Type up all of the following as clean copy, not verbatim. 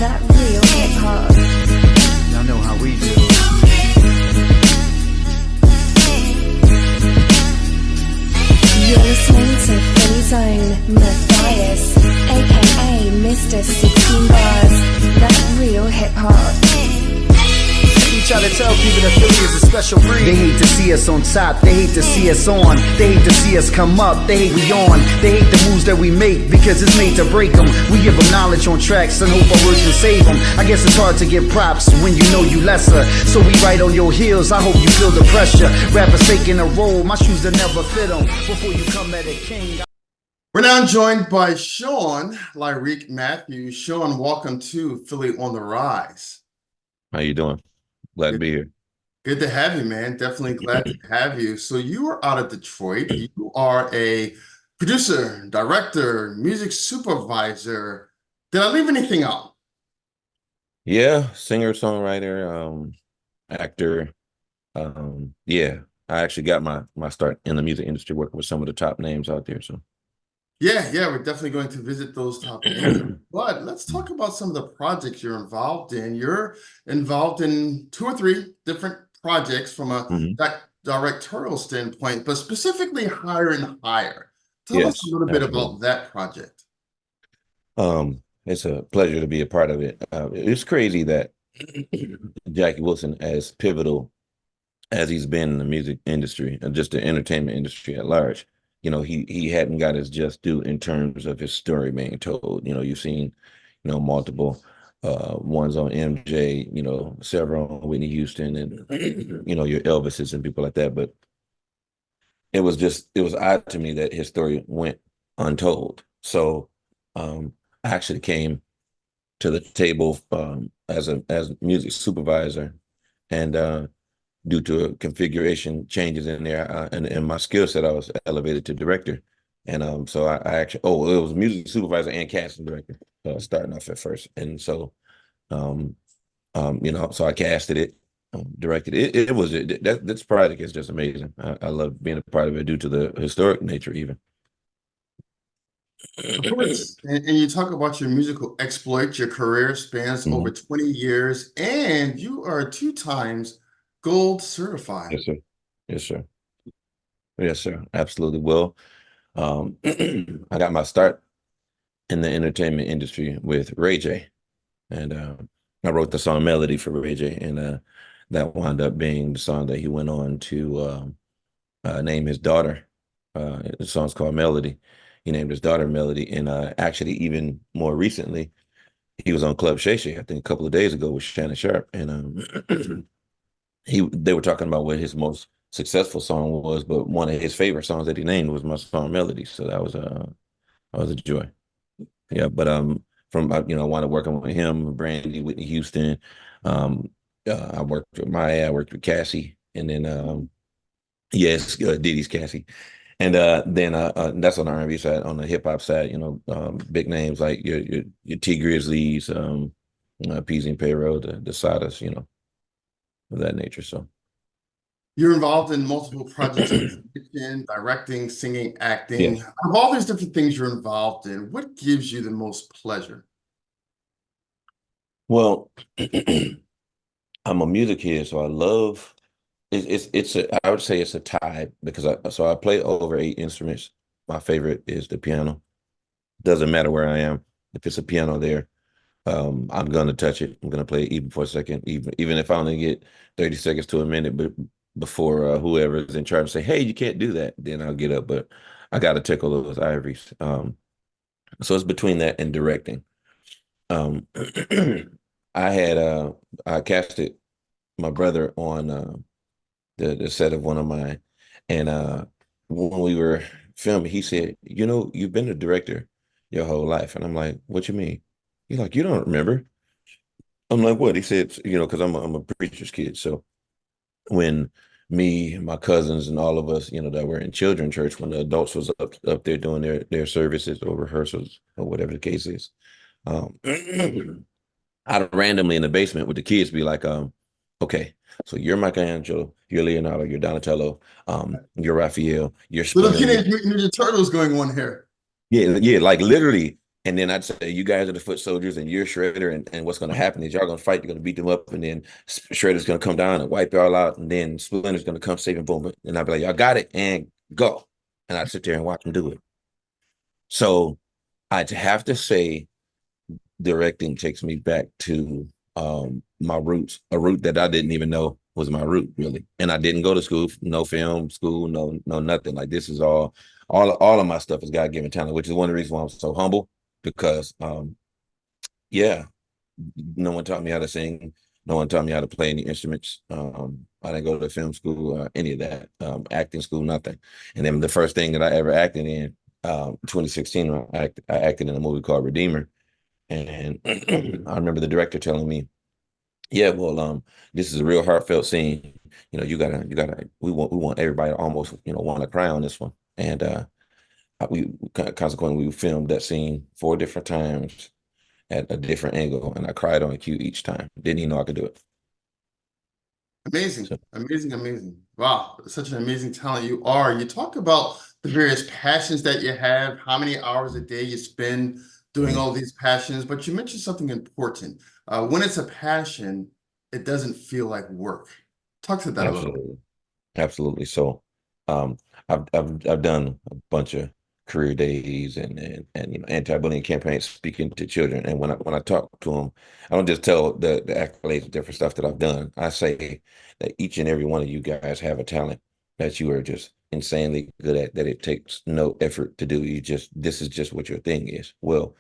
that real hip hop. Y'all know how we do. You're listening to Philly Zone, Matthias, aka Mr. 16 Bars, that real hip hop. We try to tell people that Philly is a special breed. They hate to see us on top, they hate to see us on, they hate to see us come up, they hate we on, they hate the moves that we make because it's made to break them. We give them knowledge on tracks and hope our words can save them. I guess it's hard to get props when you know you lesser, so we right on your heels. I hope you feel the pressure. Rappers taking a roll, my shoes that never fit them. Before you come at a king. We're now joined by Sean Lyriq Matthews. Sean, welcome to Philly on the Rise. How you doing? Glad to be here. Good to have you, man. Definitely glad to have you. So you are out of Detroit. You are a producer, director, music supervisor. Did I leave anything out? Yeah, singer, songwriter, actor. Yeah, I actually got my start in the music industry working with some of the top names out there. So Yeah, we're definitely going to visit those top names. But let's talk about some of the projects you're involved in. You're involved in 2 or 3 different projects from a directorial standpoint, but specifically Higher and Higher. Tell us a little bit about that project. It's a pleasure to be a part of it. It's crazy that Jackie Wilson, as pivotal as he's been in the music industry and just the entertainment industry at large, you know, he hadn't got his just due in terms of his story being told. You know, you've seen, you know, multiple ones on MJ, you know, several on Whitney Houston and, you know, your Elvises and people like that. But it was odd to me that his story went untold. So I actually came to the table as music supervisor, and due to configuration changes in there and my skill set, I was elevated to director. And so I actually, it was music supervisor and casting director, starting off at first. And so, you know, so I casted it, directed it. This project is just amazing. I love being a part of it due to the historic nature even. Of course. And you talk about your musical exploits. Your career spans over 20 years, and you are 2 times gold certified. Yes, sir. Yes, sir. Yes, sir. Absolutely. Well, I got my start in the entertainment industry with Ray J, and I wrote the song Melody for Ray J, and that wound up being the song that he went on to name his daughter. The song's called Melody. He named his daughter Melody, and actually, even more recently, he was on Club Shay Shay, I think a couple of days ago with Shannon Sharp, and they were talking about what his most successful song was, but one of his favorite songs that he named was my song Melody. So that was a joy. Yeah, but from you know, I wound up working with him, Brandy, Whitney Houston. I worked with Maya, I worked with Cassie, and then Diddy's Cassie. And then that's on the R&B side. On the hip hop side, you know, big names like your T Grizzlies, Peasy and Payroll, the Sadas, you know, of that nature. So you're involved in multiple projects, directing, singing, acting. Yeah. Of all these different things you're involved in, what gives you the most pleasure? Well, I'm a music kid, so I love. I would say it's a tie because I play over 8 instruments. My favorite is the piano. Doesn't matter where I am. If it's a piano there, I'm gonna touch it. I'm gonna play it even for a second, even if I only get 30 seconds to a minute, but before whoever is in charge say, "Hey, you can't do that," then I'll get up. But I got to tickle those ivories. So it's between that and directing. I casted my brother on the set of one of mine, and when we were filming, he said, "You know, you've been a director your whole life," and I'm like, "What you mean?" He's like, "You don't remember?" I'm like, "What?" He said, "You know, because I'm a preacher's kid, so when me, my cousins, and all of us, you know, that were in children church, when the adults was up there doing their services or rehearsals or whatever the case is, I'd randomly in the basement with the kids be like, okay, so you're Michelangelo, you're Leonardo, you're Donatello, you're Raphael, you're Little Splinter. Teenage Mutant Ninja Turtles going on here. Yeah, like literally And then I'd say, you guys are the foot soldiers and you're Shredder. And what's going to happen is y'all going to fight. You're going to beat them up. And then Shredder's going to come down and wipe y'all out. And then Splinter's going to come save and boom. And I'd be like, y'all got it and go. And I'd sit there and watch them do it. So I'd have to say directing takes me back to my roots, a root that I didn't even know was my root, really. And I didn't go to school, no film school, no nothing. Like, this is all of my stuff is God-given talent, which is one of the reasons why I'm so humble, because yeah, no one taught me how to sing, no one taught me how to play any instruments. I didn't go to film school, any of that, acting school, nothing. And then the first thing that I ever acted in, 2016, I acted in a movie called Redeemer. And I remember the director telling me, yeah, well, this is a real heartfelt scene. You know, you gotta, we want everybody to almost, want to cry on this one. And we consequently, we filmed that scene 4 different times at a different angle, and I cried on cue each time. Didn't even know I could do it. Amazing, So, amazing, amazing. Wow, such an amazing talent you are. You talk about the various passions that you have, how many hours a day you spend doing all these passions, but you mentioned something important. When it's a passion, it doesn't feel like work. Talk to that a little bit. absolutely. Absolutely. So, I've done a bunch of career days and anti-bullying campaigns speaking to children. And when I talk to them, I don't just tell the accolades of different stuff that I've done. I say that each and every one of you guys have a talent that you are just insanely good at, that it takes no effort to do. This is just what your thing is. Well,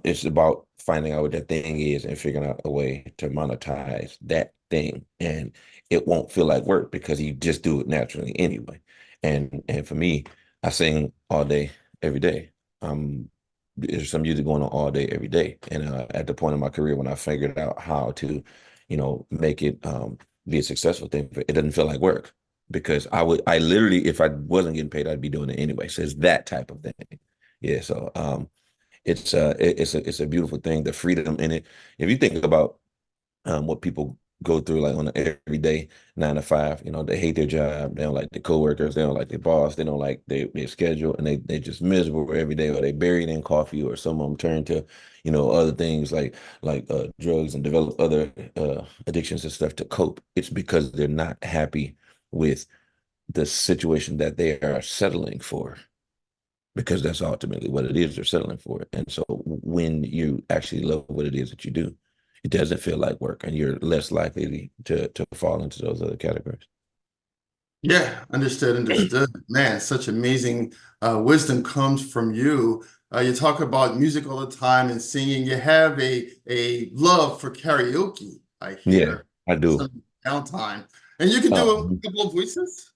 it's about finding out what that thing is and figuring out a way to monetize that thing. And it won't feel like work because you just do it naturally anyway. And for me, I sing all day, every day. There's some music going on all day, every day. And at the point in my career when I figured out how to, make it be a successful thing, it doesn't feel like work, because I literally, if I wasn't getting paid, I'd be doing it anyway. So it's that type of thing. Yeah. So it's a beautiful thing, the freedom in it. If you think about what people go through, like on an everyday 9 to 5, they hate their job, they don't like their coworkers, they don't like their boss, they don't like their schedule, and they just miserable every day, or they buried in coffee, or some of them turn to other things like drugs and develop other addictions and stuff to cope. It's because they're not happy with the situation that they are settling for, because that's ultimately what it is they're settling for. And so when you actually love what it is that you do, it doesn't feel like work, and you're less likely to fall into those other categories. Yeah, understood, understood. Man, such amazing wisdom comes from you. You talk about music all the time and singing. You have a love for karaoke, I Yeah, hear. I do. Some downtime. And you can do a Um, couple of voices?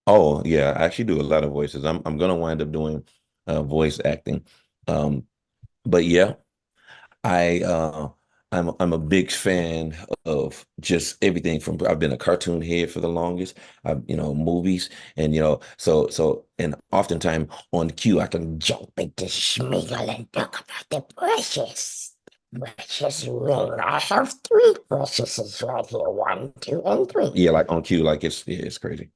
oh yeah, I actually do a lot of voices. I'm gonna wind up doing voice acting. Um, but yeah, I I'm a big fan of just everything from, I've been a cartoon head for the longest. I've movies, and and oftentimes on cue I can jump into Schmigel and talk about the brushes. Brushes ring. I have 3 brushes right here. 1, 2, and 3. Yeah, like on cue, like it's crazy.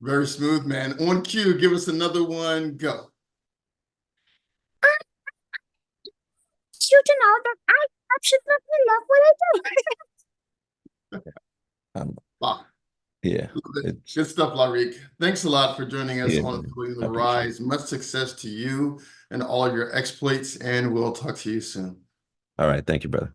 Very smooth, man. On cue, give us another one. Go. You to know that I absolutely love what I do. Wow. Yeah, Good stuff, Lyriq. Thanks a lot for joining us yeah, on man. Building I the appreciate Rise. it. Much success to you and all of your exploits, and we'll talk to you soon. All right, thank you, brother.